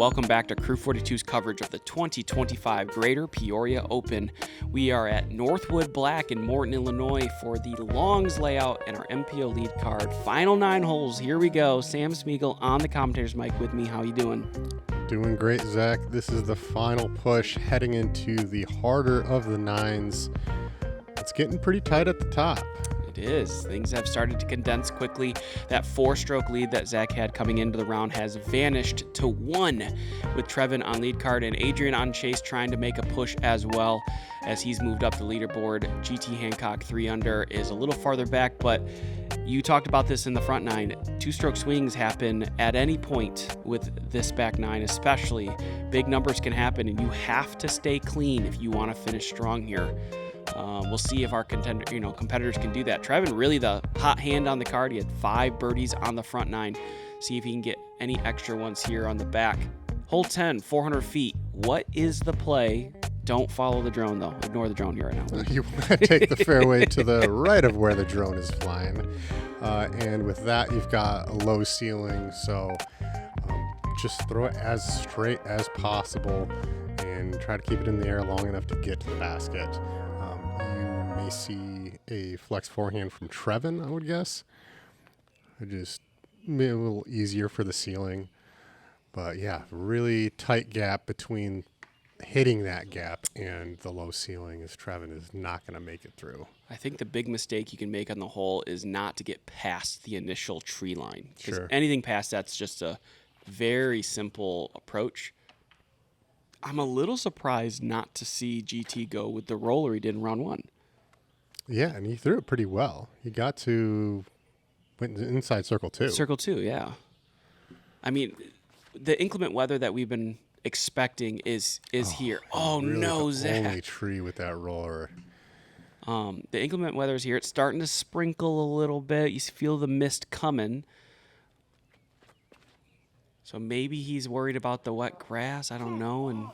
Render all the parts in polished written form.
welcome back to Crew 42's coverage of the 2025 Greater Peoria Open. We are at Northwood Black in Morton, Illinois for the Longs layout and our MPO Lead Card. Final 9 holes, here we go. Sam Smigiel on the commentator's mic with me. How you doing? Doing great, Zach. This is the final push heading into the harder of the 9s. It's getting pretty tight at the top. It is. Things have started to condense quickly. That 4-stroke lead that Zach had coming into the round has vanished to 1 with Trevin on lead card and Adrian on chase trying to make a push as well as he's moved up the leaderboard. GT Hancock 3 under is a little farther back, but you talked about this in the front 9. 2-stroke swings happen at any point with this back 9, especially. Big numbers can happen, and you have to stay clean if you want to finish strong here. We'll see if our competitors can do that. Trevin, really the hot hand on the card. He had 5 birdies on the front 9. See if he can get any extra ones here on the back. Hole 10, 400 feet. What is the play? Don't follow the drone, though. Ignore the drone here right now. You want to take the fairway to the right of where the drone is flying. And with that, you've got a low ceiling. So just throw it as straight as possible and try to keep it in the air long enough to get to the basket. You may see a flex forehand from Trevin, I would guess. Just made it a little easier for the ceiling. But yeah, really tight gap between hitting that gap and the low ceiling as Trevin is not going to make it through. I think the big mistake you can make on the hole is not to get past the initial tree line. Because anything past that's just a very simple approach. I'm a little surprised not to see GT go with the roller he did in round 1. Yeah, and he threw it pretty well. He went inside circle 2. Circle 2, yeah. I mean, the inclement weather that we've been expecting is here. Oh, really no, the Zach. Only tree with that roller. The inclement weather is here. It's starting to sprinkle a little bit. You feel the mist coming. So maybe he's worried about the wet grass. I don't know. And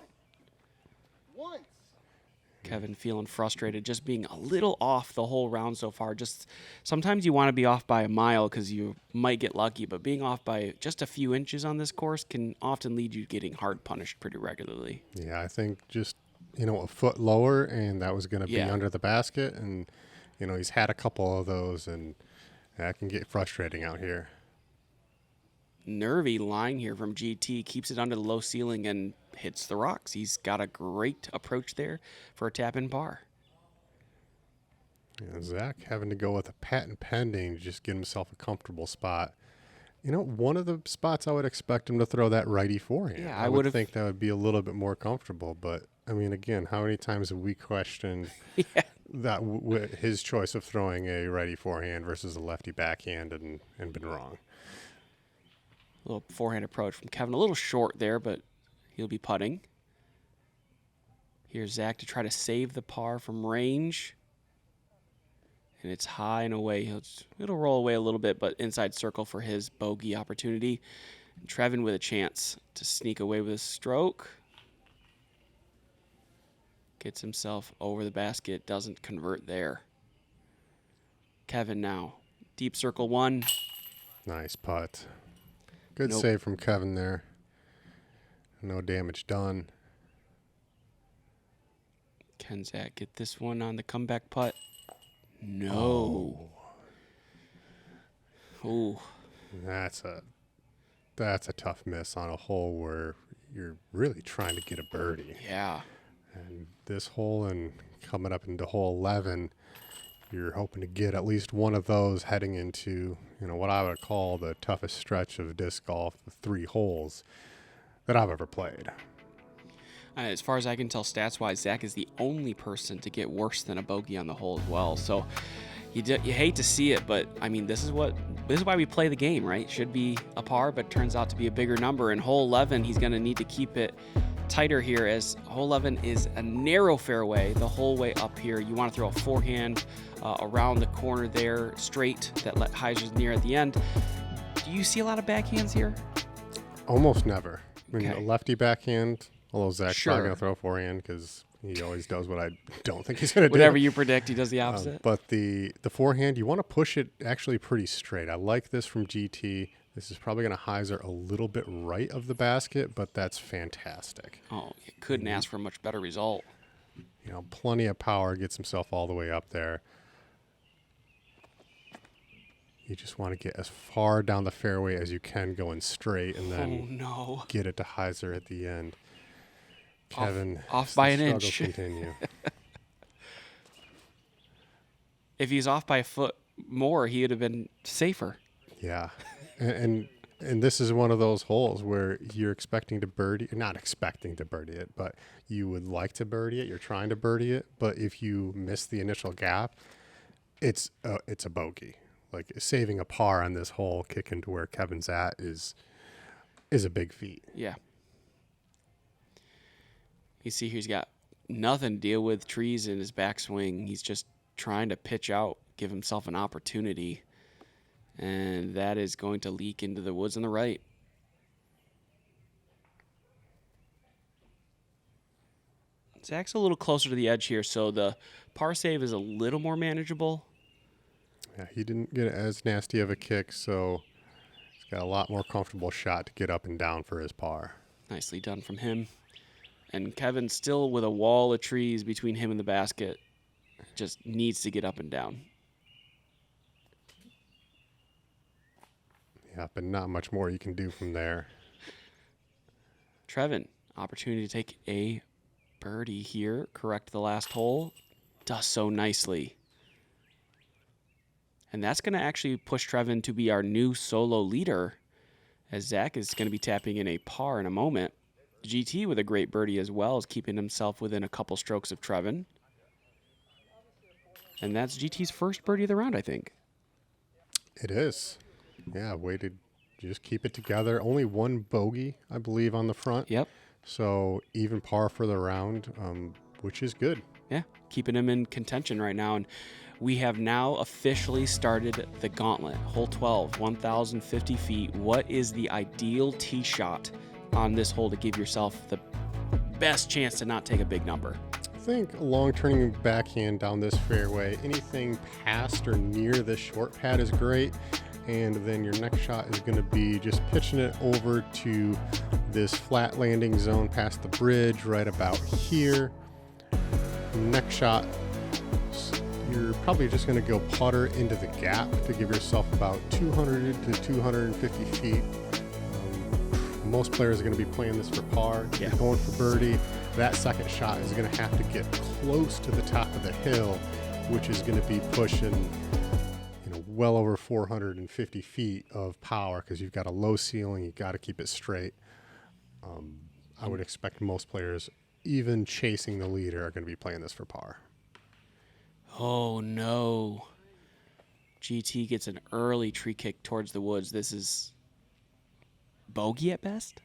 Kevin feeling frustrated, just being a little off the whole round so far. Just sometimes you want to be off by a mile because you might get lucky, but being off by just a few inches on this course can often lead you to getting hard punished pretty regularly. Yeah, I think just, a foot lower, and that was going to be under the basket. And, he's had a couple of those, and that can get frustrating out here. Nervy line here from GT, keeps it under the low ceiling and hits the rocks. He's got a great approach there for a tap-in par. Yeah, Zach having to go with a patent pending to just get himself a comfortable spot. One of the spots I would expect him to throw that righty forehand. Yeah, I would think that would be a little bit more comfortable. But, again, how many times have we questioned that his choice of throwing a righty forehand versus a lefty backhand and been wrong? Little forehand approach from Kevin. A little short there, but he'll be putting. Here's Zach to try to save the par from range. And it's high and away. It'll roll away a little bit, but inside circle for his bogey opportunity. And Trevin with a chance to sneak away with a stroke. Gets himself over the basket. Doesn't convert there. Kevin now. Deep circle 1. Nice putt. Good save from Kevin there. No damage done. Can Zach get this one on the comeback putt? No. Oh. That's a tough miss on a hole where you're really trying to get a birdie. Yeah. And this hole and coming up into hole 11, you're hoping to get at least one of those heading into, what I would call the toughest stretch of disc golf with 3 holes that I've ever played. As far as I can tell stats-wise, Zach is the only person to get worse than a bogey on the hole as well. So you hate to see it, but, this is why we play the game, right? Should be a par, but turns out to be a bigger number. In hole 11, he's going to need to keep it tighter here as hole 11 is a narrow fairway the whole way up here. You want to throw a forehand around the corner there, straight, that Heiser's near at the end. Do you see a lot of backhands here? Almost never. A lefty backhand, although Zach's Sure. probably going to throw a forehand because he always does what I don't think he's going to do. Whatever you predict, he does the opposite. But the forehand, you want to push it actually pretty straight. I like this from GT. This is probably going to hyzer a little bit right of the basket, but that's fantastic. Oh, you couldn't ask for a much better result. You know, plenty of power, gets himself all the way up there. You just want to get as far down the fairway as you can going straight and then get it to hyzer at the end. Kevin, off by an struggles inch. Continue. If he's off by a foot more, he would have been safer. Yeah. And this is one of those holes where you're expecting to birdie, not expecting to birdie it, but you would like to birdie it. You're trying to birdie it, but if you miss the initial gap, it's a bogey. Like saving a par on this hole, kicking to where Kevin's at is a big feat. Yeah. You see, he's got nothing to deal with, trees in his backswing. He's just trying to pitch out, give himself an opportunity. And that is going to leak into the woods on the right. Zach's a little closer to the edge here, so the par save is a little more manageable. Yeah, he didn't get as nasty of a kick, so he's got a lot more comfortable shot to get up and down for his par. Nicely done from him. And Kevin still with a wall of trees between him and the basket. Just needs to get up and down. Yeah, but not much more you can do from there. Trevin, opportunity to take a birdie here. Correct the last hole. Does so nicely. And that's going to actually push Trevin to be our new solo leader, as Zach is going to be tapping in a par in a moment. GT with a great birdie as well, is keeping himself within a couple strokes of Trevin. And that's GT's first birdie of the round, I think. It is. Yeah, way to just keep it together. Only one bogey, I believe, on the front. Yep. So even par for the round, which is good. Yeah, keeping him in contention right now. And we have now officially started the gauntlet. Hole 12, 1,050 feet. What is the ideal tee shot on this hole to give yourself the best chance to not take a big number? I think a long turning backhand down this fairway, anything past or near the short pad is great. And then your next shot is going to be just pitching it over to this flat landing zone past the bridge right about here. Next shot, you're probably just going to go putter into the gap to give yourself about 200 to 250 feet. Most players are going to be playing this for par. Yeah. You're going for birdie. That second shot is going to have to get close to the top of the hill, which is going to be pushing well over 450 feet of power because you've got a low ceiling. You got to keep it straight. I would expect most players, even chasing the leader, are going to be playing this for par. Oh, no. GT gets an early tree kick towards the woods. This is bogey at best?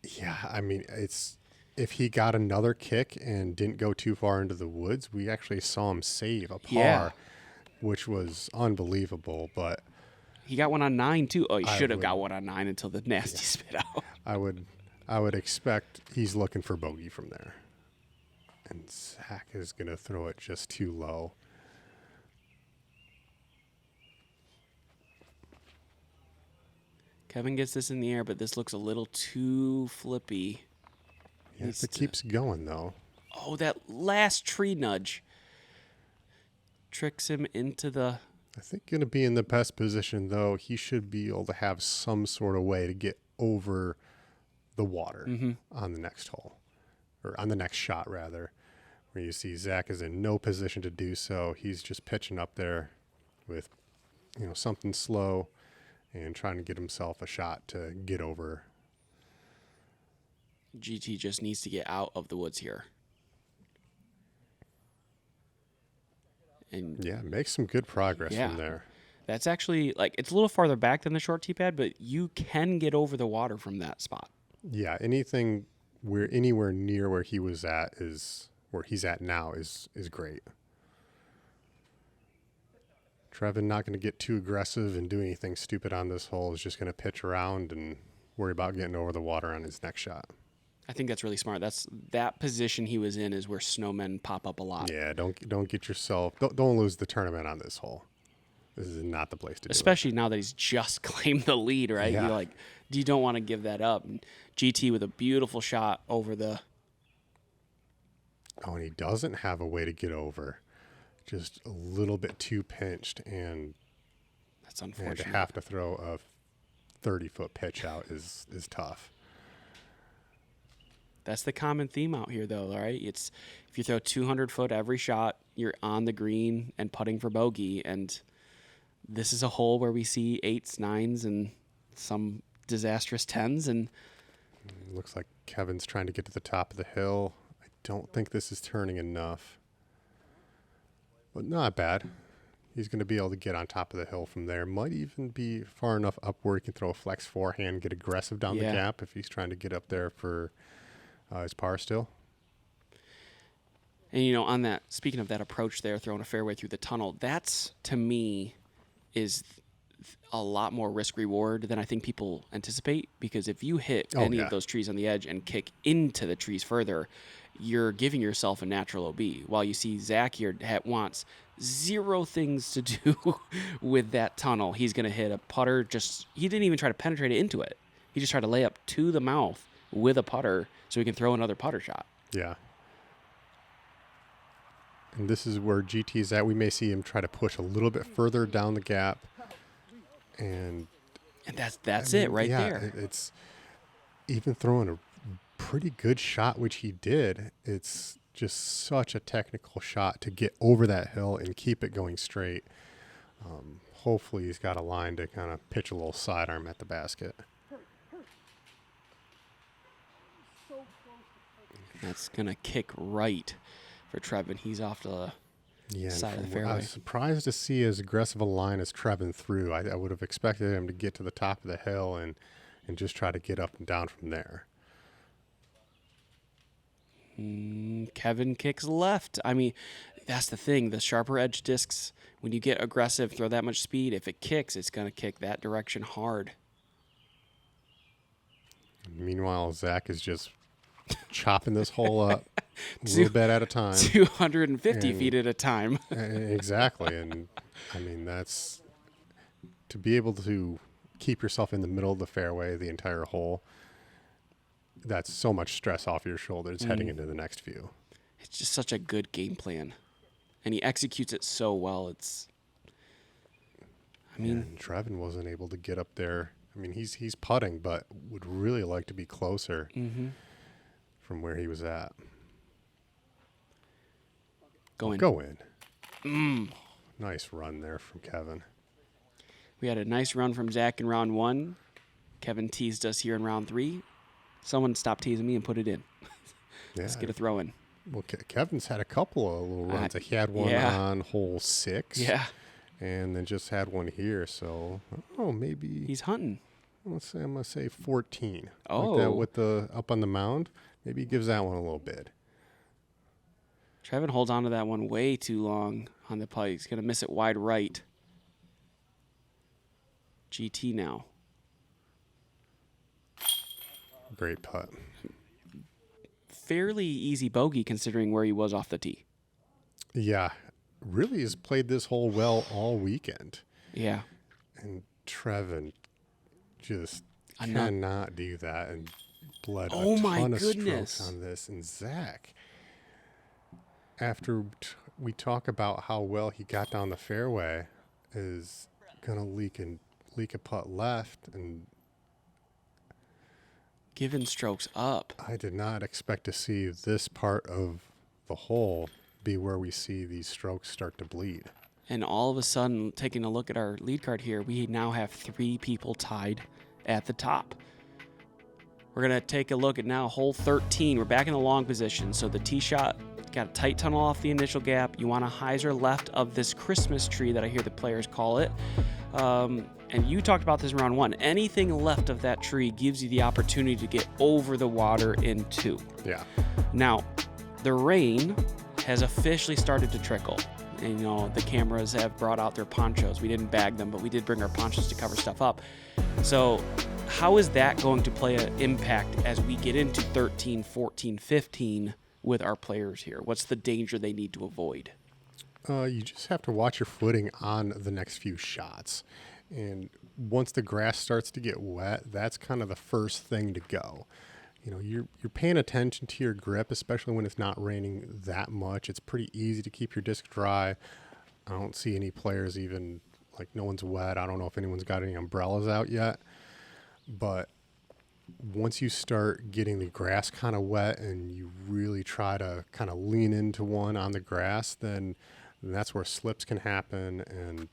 Yeah, I mean, if he got another kick and didn't go too far into the woods, we actually saw him save a par. Yeah. Which was unbelievable, but he got one on 9 too. Oh, he should have got one on 9 until the nasty spit out. I would expect he's looking for bogey from there, and Zach is gonna throw it just too low. Kevin gets this in the air, but this looks a little too flippy. Yeah, if it keeps going though. Oh, that last tree nudge tricks him into the... I think going to be in the best position, though. He should be able to have some sort of way to get over the water on the next hole, or on the next shot, rather, where you see Zach is in no position to do so. He's just pitching up there with, something slow and trying to get himself a shot to get over. GT just needs to get out of the woods here. And yeah, make some good progress from there. That's actually, it's a little farther back than the short tee pad, but you can get over the water from that spot. Yeah, anywhere near where he was at is where he's at now is great. Trevin not going to get too aggressive and do anything stupid on this hole. Is just going to pitch around and worry about getting over the water on his next shot. I think that's really smart. That position he was in is where snowmen pop up a lot. Yeah, don't get yourself don't lose the tournament on this hole. This is not the place to do it. Especially now that he's just claimed the lead, right? Yeah. You're like, you don't want to give that up. And GT with a beautiful shot over the... Oh, and he doesn't have a way to get over. Just a little bit too pinched, and That's unfortunate. to have to throw a 30-foot pitch out is tough. That's the common theme out here, though, right? It's if you throw 200 foot every shot, you're on the green and putting for bogey. And this is a hole where we see 8s, 9s, and some disastrous 10s. And Looks like Kevin's trying to get to the top of the hill. I don't think this is turning enough. But not bad. He's going to be able to get on top of the hill from there. Might even be far enough up where he can throw a flex forehand, get aggressive down the gap if he's trying to get up there for his par still. And, you know, on that, speaking of that approach there, throwing a fairway through the tunnel, that's, to me, is a lot more risk reward than I think people anticipate. Because if you hit any of those trees on the edge and kick into the trees further, you're giving yourself a natural OB. While you see Zach here wants zero things to do with that tunnel. He's going to hit a putter. He didn't even try to penetrate it into it. He just tried to lay up to the mouth with a putter so he can throw another putter shot. Yeah. And this is where GT's at. We may see him try to push a little bit further down the gap. And that's it right there. It's even throwing a pretty good shot, which he did. It's just such a technical shot to get over that hill and keep it going straight. Hopefully he's got a line to kind of pitch a little sidearm at the basket. That's going to kick right for Trevin. He's off to the side of the fairway. I was surprised to see as aggressive a line as Trevin threw. I would have expected him to get to the top of the hill and just try to get up and down from there. Kevin kicks left. I mean, that's the thing. The sharper edge discs, when you get aggressive, throw that much speed, if it kicks, it's going to kick that direction hard. Meanwhile, Zach is just chopping this hole up a little bit at a time. 250 feet at a time. Exactly. And, I mean, that's to be able to keep yourself in the middle of the fairway the entire hole, that's so much stress off your shoulders heading into the next few. It's just such a good game plan. And he executes it so well. And Trevin wasn't able to get up there. I mean, he's putting, but would really like to be closer from where he was at. Go in. Nice run there from Kevin. We had a nice run from Zach in round 1. Kevin teased us here in round 3. Someone stop teasing me and put it in. Let's get a throw in. Well, Kevin's had a couple of little runs. He had one on hole 6. Yeah. And then just had one here. So, maybe he's hunting. I'm going to say 14. Oh. Like that with the up on the mound. Maybe he gives that one a little bit. Trevin holds on to that one way too long on the putt. He's going to miss it wide right. GT now. Great putt. Fairly easy bogey considering where he was off the tee. Yeah. Really has played this hole well all weekend. Yeah. And Trevin just cannot do that and bled a ton of strokes on this. And Zach, after we talk about how well he got down the fairway, is going to leak a putt left and giving strokes up. I did not expect to see this part of the hole be where we see these strokes start to bleed. And all of a sudden, taking a look at our lead card here, we now have 3 people tied at the top. We're going to take a look at now hole 13. We're back in the long position. So the tee shot got a tight tunnel off the initial gap. You want a hyzer left of this Christmas tree that I hear the players call it. And you talked about this in round 1. Anything left of that tree gives you the opportunity to get over the water in 2. Yeah. Now, the rain has officially started to trickle. And, the cameras have brought out their ponchos. We didn't bag them, but we did bring our ponchos to cover stuff up. So how is that going to play an impact as we get into 13, 14, 15 with our players here? What's the danger they need to avoid? You just have to watch your footing on the next few shots. And once the grass starts to get wet, that's kind of the first thing to go. You know, you're paying attention to your grip, especially when it's not raining that much. It's pretty easy to keep your disc dry. I don't see any players even, like, no one's wet. I don't know if anyone's got any umbrellas out yet. But once you start getting the grass kind of wet and you really try to kind of lean into one on the grass, then that's where slips can happen, and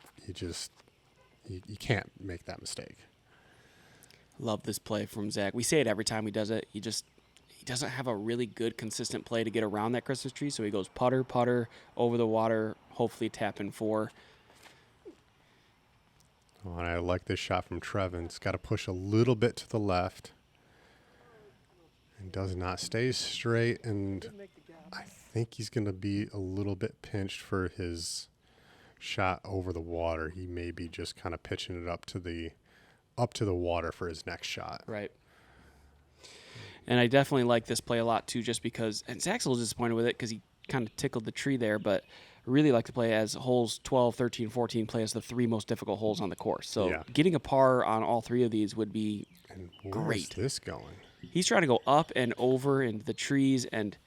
you can't make that mistake. Love this play from Zach. We say it every time he does it. He doesn't have a really good, consistent play to get around that Christmas tree, so he goes putter, putter, over the water, hopefully tap in 4. Oh, and I like this shot from Trevin. It's got to push a little bit to the left and does not stay straight, and I think he's going to be a little bit pinched for his shot over the water. He may be just kind of pitching it up to the water for his next shot. Right. And I definitely like this play a lot, too, just because – and Zach's a little disappointed with it because he kind of tickled the tree there, but I really like to play as holes 12, 13, 14 play as the 3 most difficult holes on the course. So getting a par on all 3 of these would be great. Where's this going? He's trying to go up and over into the trees and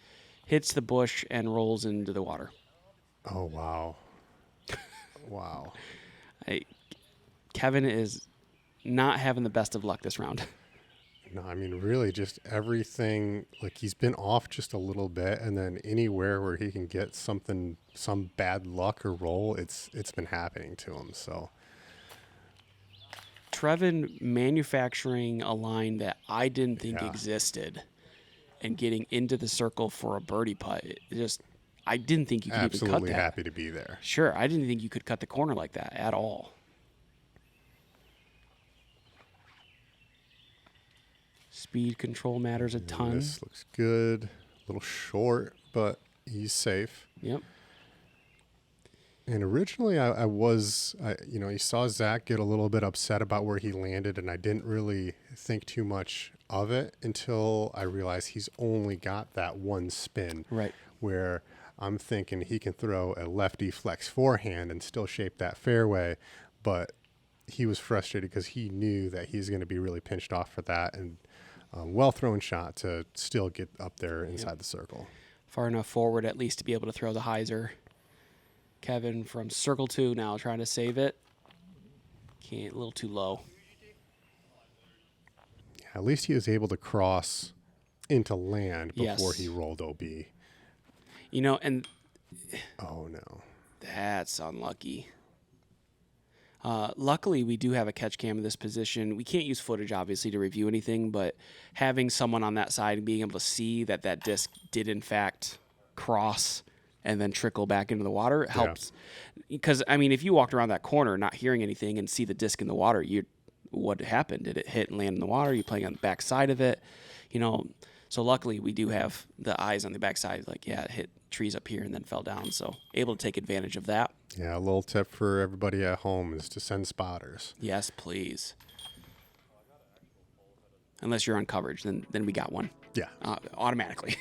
hits the bush and rolls into the water. Oh, wow. Wow. Kevin is not having the best of luck this round. No, I mean, really just everything, like he's been off just a little bit, and then anywhere where he can get some bad luck or roll, it's been happening to him. So Trevin manufacturing a line that I didn't think existed and getting into the circle for a birdie putt. I didn't think you could even cut that. Absolutely happy to be there. Sure, I didn't think you could cut the corner like that at all. Speed control matters a ton. This looks good. A little short, but he's safe. Yep. And originally you saw Zach get a little bit upset about where he landed, and I didn't really think too much of it until I realized he's only got that one spin. Right. Where I'm thinking he can throw a lefty flex forehand and still shape that fairway, but he was frustrated because he knew that he's going to be really pinched off for that, and well-thrown shot to still get up there inside the circle. Far enough forward at least to be able to throw the hyzer. Kevin from circle 2 now trying to save it. Can't, a little too low. Yeah, at least he was able to cross into land before he rolled OB. You know, and oh no, that's unlucky. Luckily, we do have a catch cam in this position. We can't use footage, obviously, to review anything, but having someone on that side and being able to see that that disc did, in fact, cross and then trickle back into the water helps. Because, I mean, if you walked around that corner not hearing anything and see the disc in the water, what happened? Did it hit and land in the water? Are you playing on the back side of it? You know, so luckily we do have the eyes on the back side, like, it hit trees up here and then fell down. So able to take advantage of that. Yeah, a little tip for everybody at home is to send spotters. Yes, please. Unless you're on coverage, then we got one. Yeah. Automatically.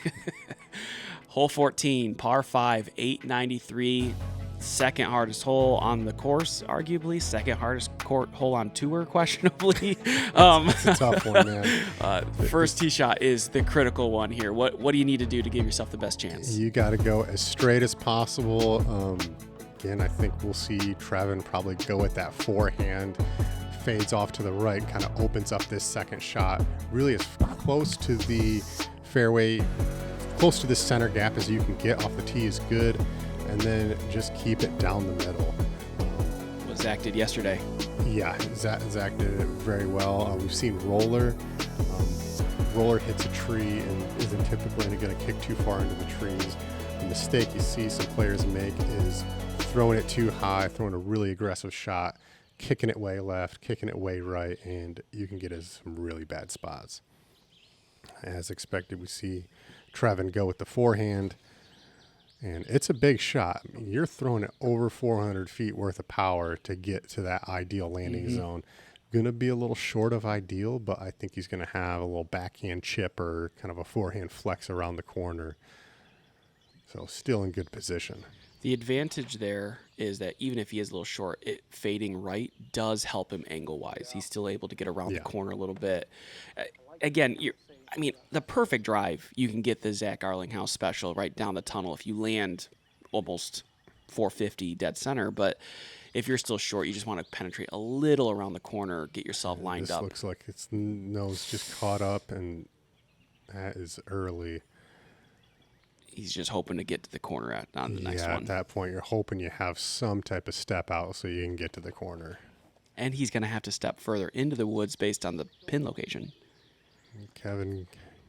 Hole 14, par 5, 893. Second hardest hole on the course, arguably. Second hardest hole on tour, questionably. It's a tough one, man. First tee shot is the critical one here. What do you need to do to give yourself the best chance? You got to go as straight as possible. Again, I think we'll see Trevin probably go with that forehand, fades off to the right, kind of opens up this second shot, really as close to the fairway, close to the center gap as you can get off the tee is good, and then just keep it down the middle. What Zach did yesterday. Yeah, Zach did it very well. We've seen Roller. Roller hits a tree and isn't typically going to kick too far into the trees. The mistake you see some players make is throwing it too high, throwing a really aggressive shot, kicking it way left, kicking it way right, and you can get into some really bad spots. As expected, we see Trevin go with the forehand, and it's a big shot. I mean, you're throwing it over 400 feet worth of power to get to that ideal landing zone. Going to be a little short of ideal, but I think he's going to have a little backhand chip or kind of a forehand flex around the corner. So still in good position. The advantage there is that even if he is a little short, fading right does help him angle-wise. He's still able to get around the corner a little bit. Again, the perfect drive, you can get the Zach Arlinghaus special right down the tunnel if you land almost 450 dead center. But if you're still short, you just want to penetrate a little around the corner, get yourself lined up. This looks like its nose just caught up, and that is early. He's just hoping to get to the corner on the next one. Yeah, at that point, you're hoping you have some type of step out so you can get to the corner. And he's going to have to step further into the woods based on the pin location. Kevin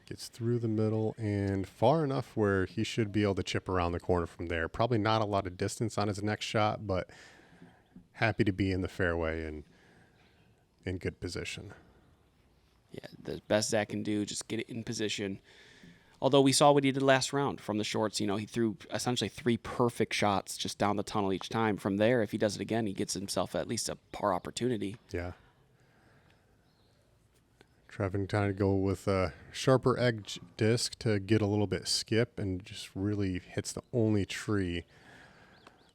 gets through the middle and far enough where he should be able to chip around the corner from there. Probably not a lot of distance on his next shot, but happy to be in the fairway and in good position. Yeah, the best Zach can do, just get it in position. Although we saw what he did last round from the shorts. He threw essentially 3 perfect shots just down the tunnel each time. From there, if he does it again, he gets himself at least a par opportunity. Yeah. Trevin trying to go with a sharper edge disc to get a little bit skip and just really hits the only tree,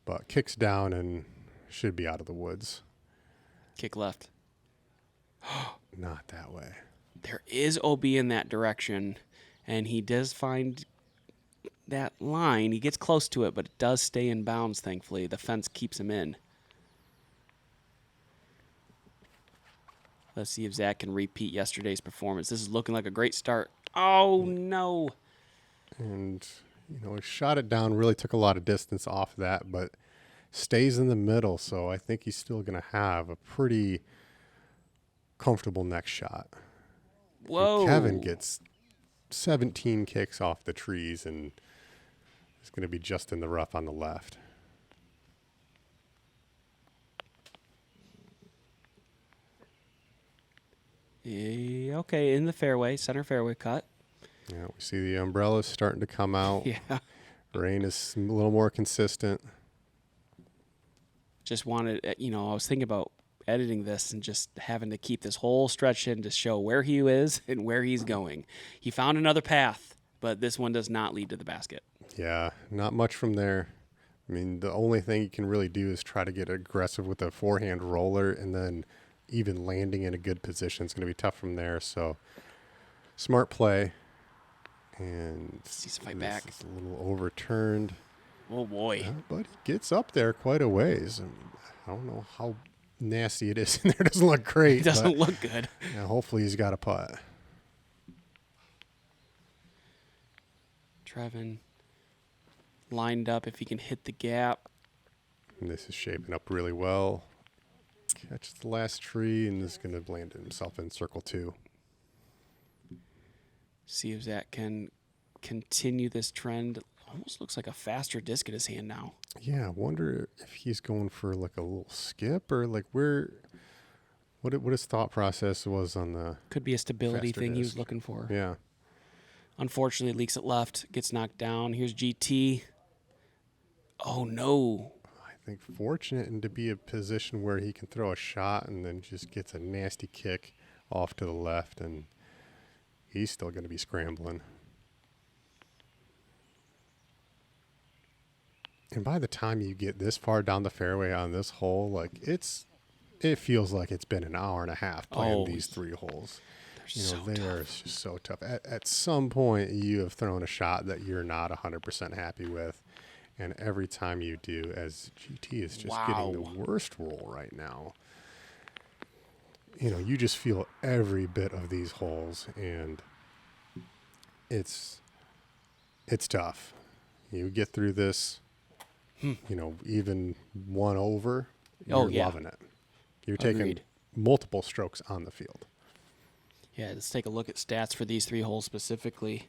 but kicks down and should be out of the woods. Kick left. Not that way. There is OB in that direction. And he does find that line. He gets close to it, but it does stay in bounds, thankfully. The fence keeps him in. Let's see if Zach can repeat yesterday's performance. This is looking like a great start. Oh, no. And, he shot it down, really took a lot of distance off that, but stays in the middle. So I think he's still going to have a pretty comfortable next shot. Whoa. And Kevin gets 17 kicks off the trees and is going to be just in the rough on the left. Yeah, okay, in the fairway, center fairway cut. Yeah, we see the umbrellas starting to come out. Yeah. Rain is a little more consistent. Just wanted, I was thinking about editing this and just having to keep this whole stretch in to show where he is and where he's going. He found another path, but this one does not lead to the basket. Yeah, not much from there. The only thing you can really do is try to get aggressive with a forehand roller, and then even landing in a good position is going to be tough from there. So smart play. And he's fight back. Is a little overturned. Oh, boy. But he gets up there quite a ways. I don't know how nasty it is in there. It doesn't look great. It doesn't look good. Yeah, hopefully he's got a putt. Trevin lined up if he can hit the gap. And this is shaping up really well. Catches the last tree and is going to land himself in circle 2. See if Zach can continue this trend. Almost looks like a faster disc in his hand now. Yeah, I wonder if he's going for like a little skip or like what his thought process was on the could be a stability thing disc. He was looking for. Yeah. Unfortunately, leaks it left, gets knocked down. Here's GT. Oh, no. I think fortunate and to be a position where he can throw a shot and then just gets a nasty kick off to the left, and he's still going to be scrambling. And by the time you get this far down the fairway on this hole, like it feels like it's been an hour and a half playing these 3 holes. They are just so tough. At some point, you have thrown a shot that you're not 100% happy with. And every time you do, as GT is just getting the worst roll right now, you just feel every bit of these holes, and it's tough. You get through this, even one over, you're loving it. You're taking multiple strokes on the field. Yeah, let's take a look at stats for these 3 holes specifically.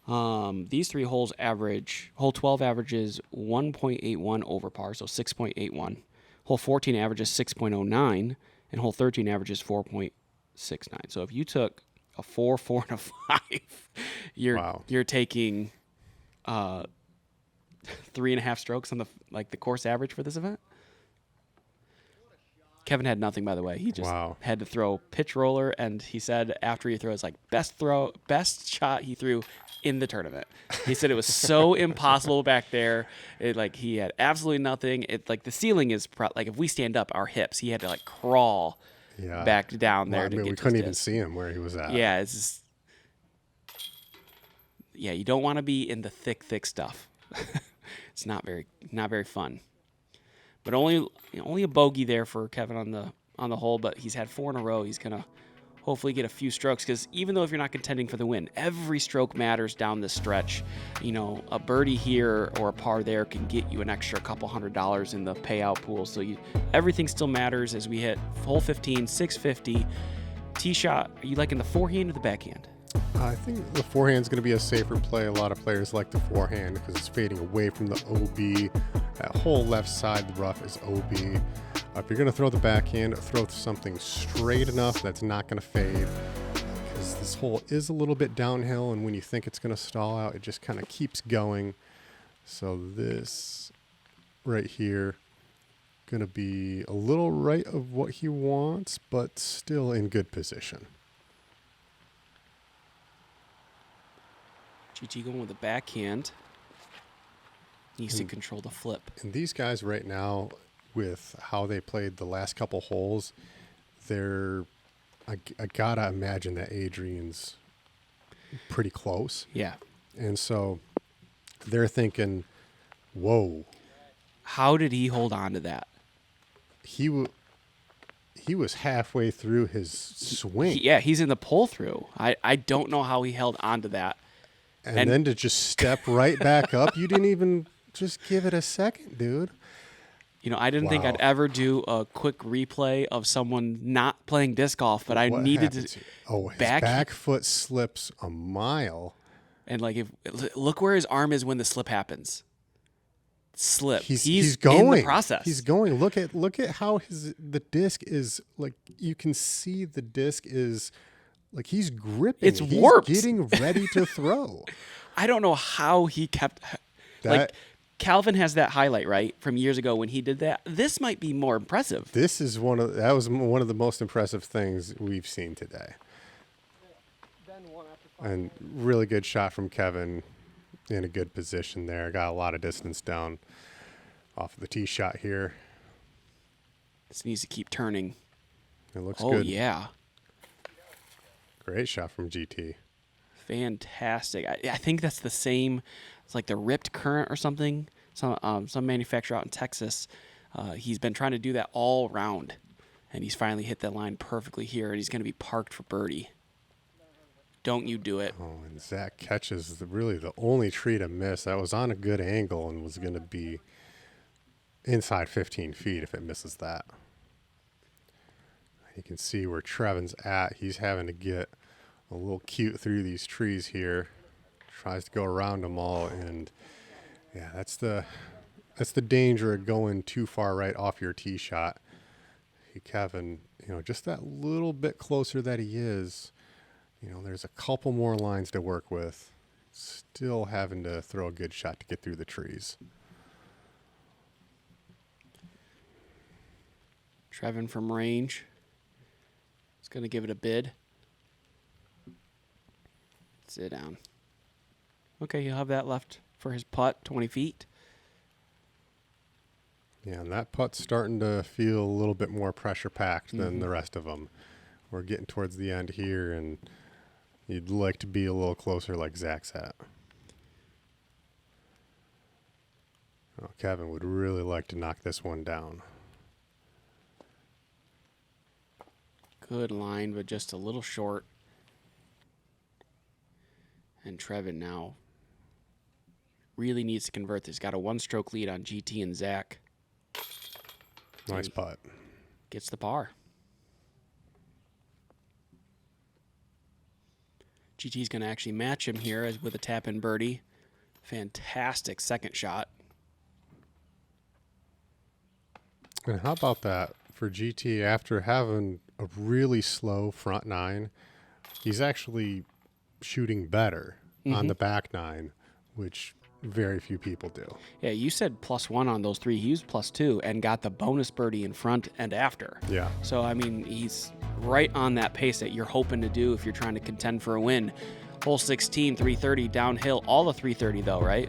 These 3 holes average, hole 12 averages 1.81 over par, so 6.81. Hole 14 averages 6.09, and hole 13 averages 4.69. So if you took a 4, 4, and a 5, you're taking 3.5 strokes on the course average for this event. Kevin had nothing, by the way. He just Wow. had to throw pitch roller, and he said after he throws, like, best shot he threw in the tournament. He said it was so impossible back there. He had absolutely nothing. The ceiling is like if we stand up, our hips. He had to crawl back down there to get. We to couldn't his even disc. see him where he was at. Yeah, it's just, you don't want to be in the thick stuff. It's not very fun. But only a bogey there for Kevin on the hole. But he's had 4 in a row. He's gonna hopefully get a few strokes, because even though if you're not contending for the win, every stroke matters down this stretch. A birdie here or a par there can get you an extra couple $100 in the payout pool. So everything still matters as we hit hole 15, 650. Tee shot. Are you liking the forehand or the backhand? I think the forehand's going to be a safer play. A lot of players like the forehand because it's fading away from the OB. That whole left side of the rough is OB. If you're going to throw the backhand, throw something straight enough that's not going to fade, because this hole is a little bit downhill, and when you think it's going to stall out, it just kind of keeps going. So this right here, going to be a little right of what he wants, but still in good position. GT going with the backhand. Needs to control the flip. And these guys right now, with how they played the last couple holes, I gotta imagine that Adrian's pretty close. Yeah. And so they're thinking, whoa. How did he hold on to that? He was halfway through his swing. He's in the pull through. I don't know how he held on to that. And then to just step right back up, you didn't even just give it a second, dude. I didn't think I'd ever do a quick replay of someone not playing disc golf, but I needed to. Oh, his back foot slips a mile. And look where his arm is when the slip happens. Slip. He's going in the process. He's going. Look at how the disc is, like, you can see the disc is like he's gripping. It's warped. He's getting ready to throw. I don't know how he kept that. Calvin has that highlight, right, from years ago when he did that. This might be more impressive. This is one of the most impressive things we've seen today. And really good shot from Kevin, in a good position there. Got a lot of distance down off of the tee shot here. This needs to keep turning. It looks good. Oh, yeah. Great shot from GT. Fantastic. I think that's the same. It's like the Ripped Current or something. Some manufacturer out in Texas. He's been trying to do that all round, and he's finally hit that line perfectly here, and he's going to be parked for birdie. Don't you do it. Oh, and Zach catches really the only tree to miss. That was on a good angle and was going to be inside 15 feet if it misses that. You can see where Trevin's at. He's having to get a little cute through these trees here. Tries to go around them all, and yeah, that's the danger of going too far right off your tee shot. Kevin, just that little bit closer that he is, there's a couple more lines to work with. Still having to throw a good shot to get through the trees. Trevin from range. He's going to give it a bid. Sit down. Okay, he'll have that left for his putt, 20 feet. Yeah, and that putt's starting to feel a little bit more pressure-packed than the rest of them. We're getting towards the end here, and you'd like to be a little closer like Zach's at. Oh, Kevin would really like to knock this one down. Good line, but just a little short. And Trevin now really needs to convert this. Got a one-stroke lead on GT and Zach. Nice putt. Gets the par. GT's going to actually match him here with a tap-in birdie. Fantastic second shot. And how about that for GT? After having a really slow front nine, he's actually shooting better on the back nine, which very few people do. Yeah, you said +1 on those 3. He used +2 and got the bonus birdie in front and after. Yeah. So, I mean, he's right on that pace that you're hoping to do if you're trying to contend for a win. Hole 16, 330 downhill, all the 330 though, right?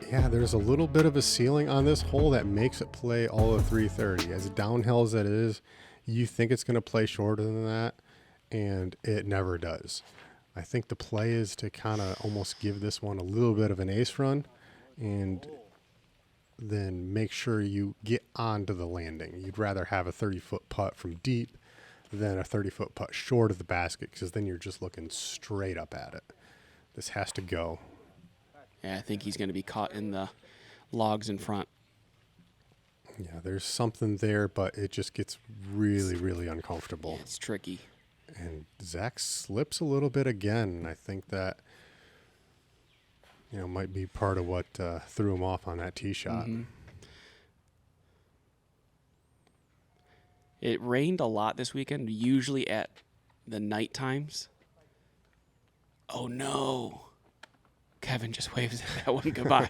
Yeah, there's a little bit of a ceiling on this hole that makes it play all of 330. As downhill as it is, you think it's going to play shorter than that, and it never does. I think the play is to kind of almost give this one a little bit of an ace run and then make sure you get onto the landing. You'd rather have a 30-foot putt from deep than a 30-foot putt short of the basket, because then you're just looking straight up at it. This has to go. Yeah, I think he's going to be caught in the logs in front. Yeah, there's something there, but it just gets really, really uncomfortable. It's tricky. And Zach slips a little bit again. I think that, might be part of what threw him off on that tee shot. Mm-hmm. It rained a lot this weekend, usually at the night times. Oh, no. Kevin just waves that one goodbye.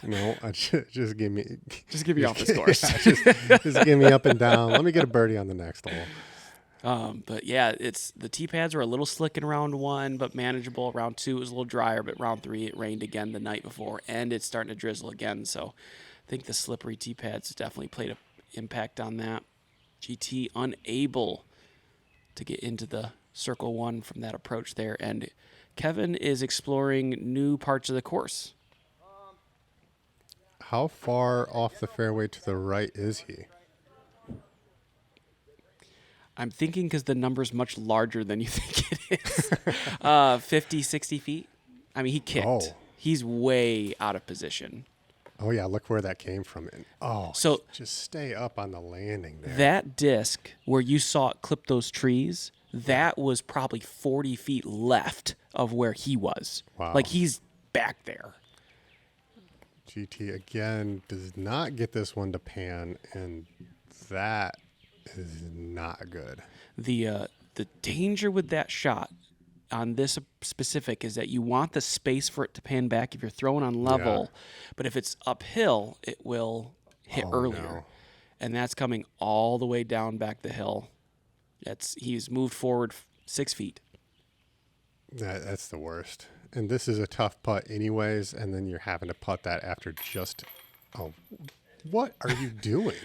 No, just give me... Just give me off this course. Just give me up and down. Let me get a birdie on the next hole. But yeah, the tee pads were a little slick in round 1, but manageable. Round 2 was a little drier, but round 3 it rained again the night before, and it's starting to drizzle again. So I think the slippery tee pads definitely played an impact on that. GT unable to get into the circle 1 from that approach there, and Kevin is exploring new parts of the course. How far off the fairway to the right is he? I'm thinking because the number's much larger than you think it is. 50, 60 feet. I mean, he kicked. Oh. He's way out of position. Oh, yeah, look where that came from. And, so just stay up on the landing there. That disc where you saw it clip those trees, that was probably 40 feet left of where he was. Wow. Like, he's back there. GT, again, does not get this one to pan, and that is not good. The danger with that shot on this specific is that you want the space for it to pan back if you're throwing on level, but if it's uphill, it will hit earlier. No. And that's coming all the way down back the hill. He's moved forward 6 feet. That's the worst. And this is a tough putt anyways, and then you're having to putt that after just... Oh, what are you doing?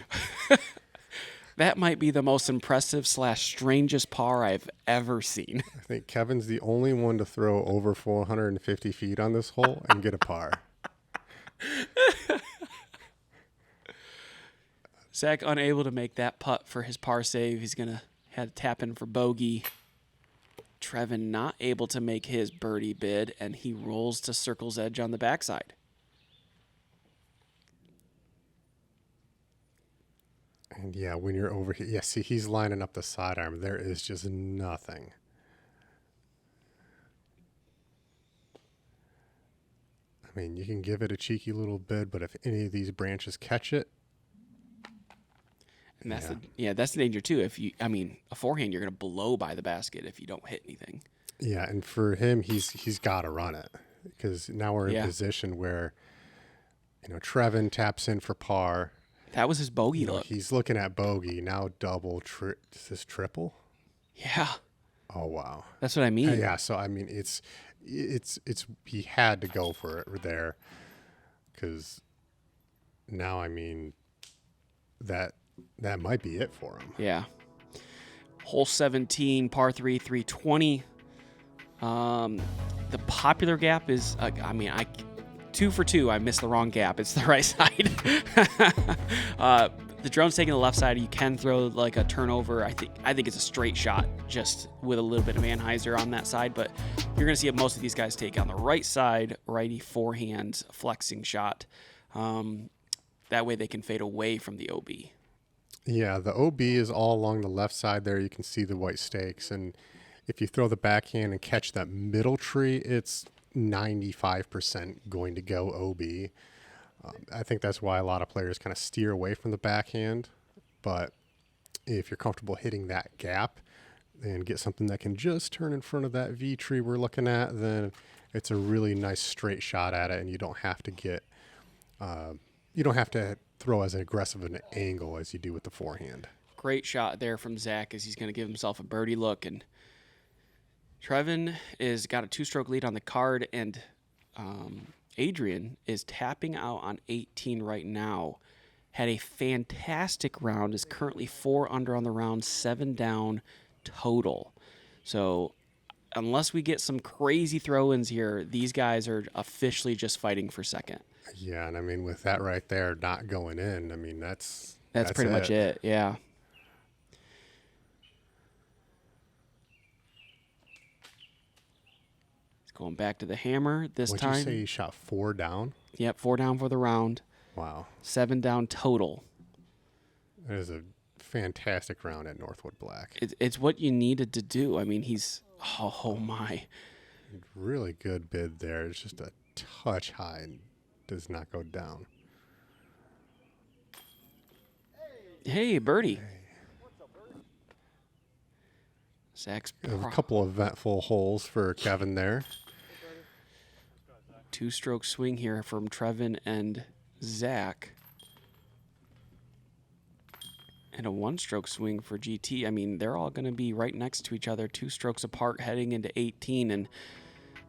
That might be the most impressive / strangest par I've ever seen. I think Kevin's the only one to throw over 450 feet on this hole and get a par. Zach unable to make that putt for his par save. He's going to have to tap in for bogey. Trevin not able to make his birdie bid, and he rolls to circle's edge on the backside. And yeah, when you're over here, see, he's lining up the sidearm. There is just nothing. I mean, you can give it a cheeky little bid, but if any of these branches catch it, and that's the danger too. A forehand, you're going to blow by the basket if you don't hit anything. Yeah, and for him, he's got to run it, because now we're in a position where, Trevin taps in for par. That was his bogey look. He's looking at bogey now. Double, is this triple? Yeah. Oh wow. That's what I mean. Yeah. So I mean, it's he had to go for it there, because now that might be it for him. Yeah. Hole 17, par 3, 320. The popular gap is, 2 for 2. I missed the wrong gap. It's the right side. The drone's taking the left side. You can throw like a turnover. I think it's a straight shot, just with a little bit of Anheuser on that side. But you're going to see most of these guys take on the right side, righty forehand flexing shot. That way they can fade away from the OB. Yeah, the OB is all along the left side there. You can see the white stakes. And if you throw the backhand and catch that middle tree, it's 95% going to go OB. I think that's why a lot of players kind of steer away from the backhand. But if you're comfortable hitting that gap, and get something that can just turn in front of that V tree we're looking at, then it's a really nice straight shot at it, and you don't have to throw as aggressive an angle as you do with the forehand. Great shot there from Zach as he's going to give himself a birdie look. And Trevin is got a 2-stroke lead on the card, and Adrian is tapping out on 18 right now. Had a fantastic round, is currently 4 under on the round, 7 down total. So unless we get some crazy throw-ins here, these guys are officially just fighting for second. Yeah, and I mean, with that right there not going in, I mean, that's pretty much it, yeah. He's going back to the hammer this time. What'd you say he shot 4 down? Yep, 4 down for the round. Wow. 7 down total. That is a fantastic round at Northwood Black. It's what you needed to do. I mean, oh my. Really good bid there. It's just a touch high and does not go down. Hey, birdie. Zach's A couple of eventful holes for Kevin there. 2-stroke swing here from Trevin and Zach. And a 1-stroke swing for GT. I mean, they're all going to be right next to each other, 2 strokes apart heading into 18. And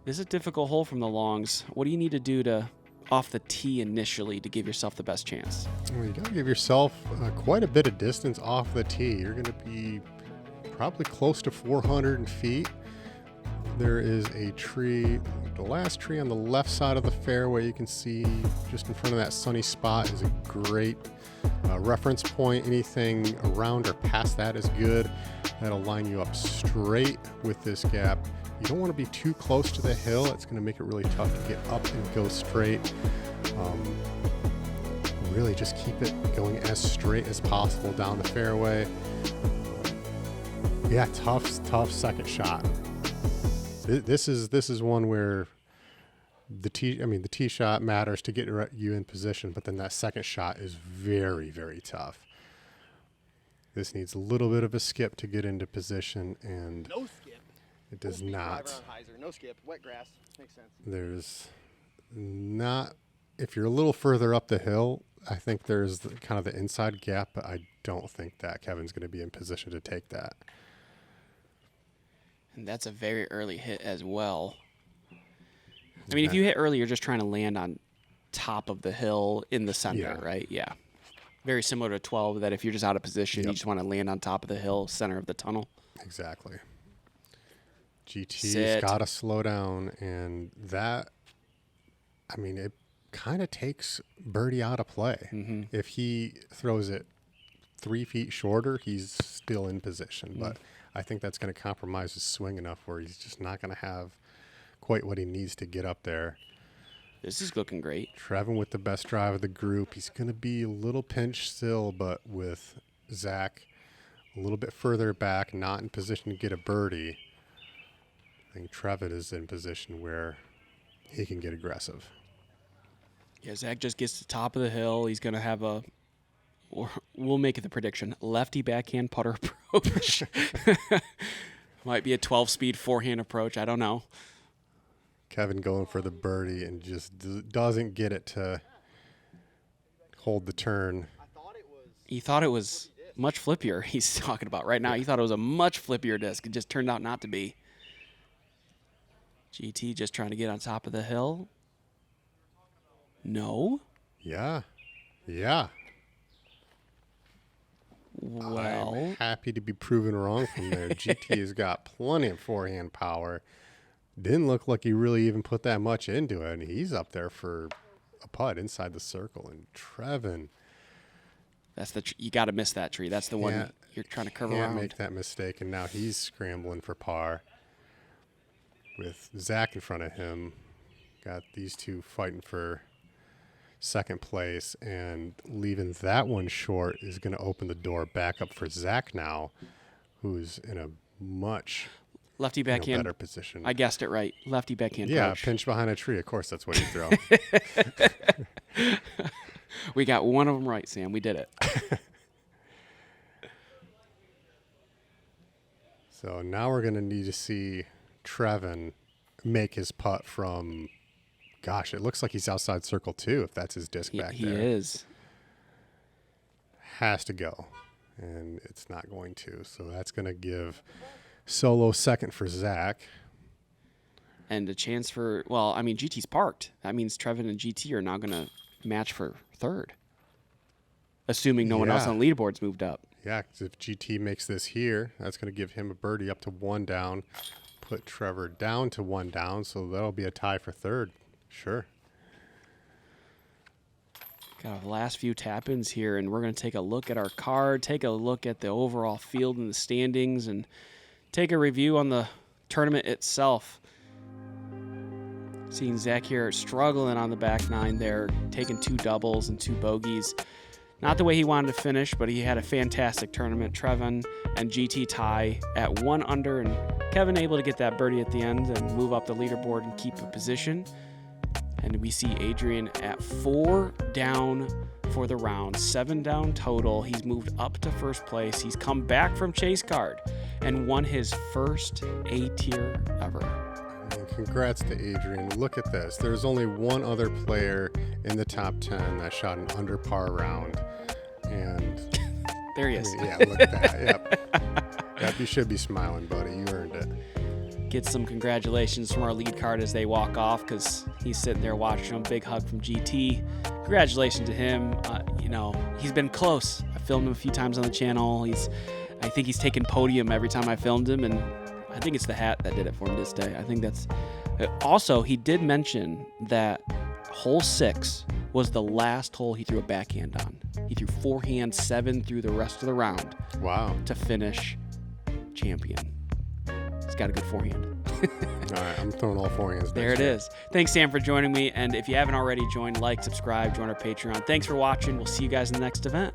this is a difficult hole from the longs. What do you need to do to off the tee initially to give yourself the best chance? Well, you got to give yourself quite a bit of distance off the tee. You're going to be probably close to 400 feet. There is a tree, the last tree on the left side of the fairway. You can see just in front of that sunny spot is a great reference point. Anything around or past that is good. That'll line you up straight with this gap. You don't want to be too close to the hill. It's going to make it really tough to get up and go straight. Really just keep it going as straight as possible down the fairway. Yeah, tough second shot. This is one where the tee shot matters to get you in position, but then that second shot is very, very tough. This needs a little bit of a skip to get into position, and no skip. It does not. No skip. Wet grass. Makes sense. There's not. If you're a little further up the hill, I think there's kind of the inside gap, but I don't think that Kevin's going to be in position to take that. And that's a very early hit as well. I mean, if you hit early, you're just trying to land on top of the hill in the center, right? Yeah. Very similar to 12, that if you're just out of position, you just want to land on top of the hill, center of the tunnel. Exactly. GT's got to slow down, and that, I mean, it kind of takes birdie out of play. Mm-hmm. If he throws it 3 feet shorter, he's still in position, but I think that's going to compromise his swing enough where he's just not going to have quite what he needs to get up there. This is looking great. Trevin with the best drive of the group. He's going to be a little pinched still, but with Zach a little bit further back, not in position to get a birdie, I think Trevin is in position where he can get aggressive. Yeah, Zach just gets to the top of the hill. He's going to have we'll make it the prediction, lefty backhand putter approach. Might be a 12-speed forehand approach. I don't know. Kevin going for the birdie and just doesn't get it to hold the turn. He thought it was much flippier. He's talking about right now. He thought it was a much flippier disc. It just turned out not to be. GT just trying to get on top of the hill. No. Yeah. Well, I'm happy to be proven wrong from there. GT has got plenty of forehand power. Didn't look like he really even put that much into it. And he's up there for a putt inside the circle. And Trevin, that's you got to miss that tree. That's the one you're trying to curve around. Can't make that mistake. And now he's scrambling for par with Zach in front of him. Got these two fighting for second place, and leaving that one short is going to open the door back up for Zach now, who's in a much lefty backhand better position. I guessed it right. Lefty backhand. Yeah, approach. pinch behind a tree. Of course, that's what you throw. We got one of them right, Sam. We did it. So now we're going to need to see Trevin make his putt from, gosh, it looks like he's outside circle 2 if that's his disc back there. He is. Has to go, and it's not going to. So that's going to give solo second for Zach. And a chance for, well, I mean, GT's parked. That means Trevin and GT are now going to match for third, assuming no one else on the leaderboard's moved up. Yeah, because if GT makes this here, that's going to give him a birdie up to 1 down, put Trevor down to 1 down, so that'll be a tie for third. Sure. Got our last few tap-ins here, and we're going to take a look at our card, take a look at the overall field and the standings, and take a review on the tournament itself. Seeing Zach here struggling on the back 9 there, taking 2 doubles and 2 bogeys. Not the way he wanted to finish, but he had a fantastic tournament. Trevin and GT tie at 1 under, and Kevin able to get that birdie at the end and move up the leaderboard and keep a position. And we see Adrian at 4 down for the round, 7 down total. He's moved up to first place. He's come back from chase card and won his first A-tier ever. And congrats to Adrian. Look at this. There's only one other player in the top 10 that shot an under par round. And there he is. Yeah, look at that. Yep, you should be smiling, buddy. You earned it. Get some congratulations from our lead card as they walk off, because he's sitting there watching them. Big hug from GT. Congratulations to him. He's been close. I filmed him a few times on the channel. I think he's taken podium every time I filmed him, and I think it's the hat that did it for him this day. I think that's... Also, he did mention that hole 6 was the last hole he threw a backhand on. He threw forehand 7 through the rest of the round. Wow. To finish champion. He's got a good forehand. All right, I'm throwing all forehands. There it is. Thanks, Sam, for joining me. And if you haven't already joined, like, subscribe, join our Patreon. Thanks for watching. We'll see you guys in the next event.